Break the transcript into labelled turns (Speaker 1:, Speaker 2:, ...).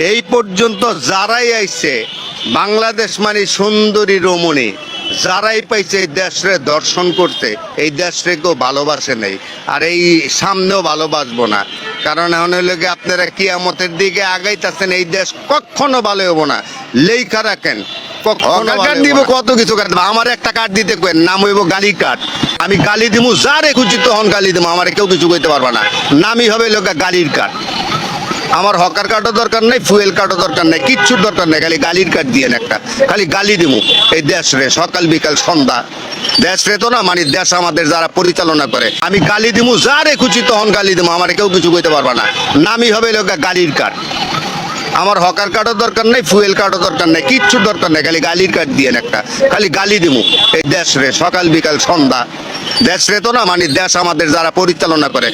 Speaker 1: এই পর্যন্ত যারাই আইছে বাংলাদেশ মানে সুন্দরী রমণী, যারাই পাইছে এই দেশরে দর্শন করতে, এই দেশরে কেউ ভালোবাসে নেই, আর এই সামনেও ভালোবাসবো না। কারণ এখন হইল কি, আপনারা কিয়ামতের দিকে আগাইতেছেন, এই দেশ কখনো ভালো হবো না। লেখা রাখেন, কার্ড দিব, কত কিছু কার্ড দিব। আমার একটা কার্ড দিতে কইন, নাম হইব গালি কার্ড। আমি গালি দিব, যারে খুঁজি তখন গালি দিব, আমার কেউ কিছু কইতে পারবা না। নামই হবে লোক গালির কার্ড। আমার হকার কার্ডও দরকার নেই, ফুয়েল কার্ডও দরকার নেই, কিচ্ছুর দরকার নেই, খালি গালির কার্ড দিয়ে একটা, খালি গালি দিব এই দেশ রে, সকাল বিকাল সন্ধ্যা। দেশ রে তো না, মানে দেশ আমাদের যারা পরিচালনা করে। আমি গালি দিব, যারে খুঁজি তখন গালি দিব, আমার কেউ কিছু কইতে পারবা না। নামই হবে লোক গালির কার্ড। আমার হকার কার্ডও দরকার নেই, ফুয়েল কার্ডও দরকার নেই, কিচ্ছুর দরকার নেই, খালি গালির কার্ড দিয়ে একটা, খালি গালি দিব এই দেশ রে, সকাল বিকাল সন্ধ্যা। দেশ রে তো না, মানে দেশ আমাদের যারা পরিচালনা করে।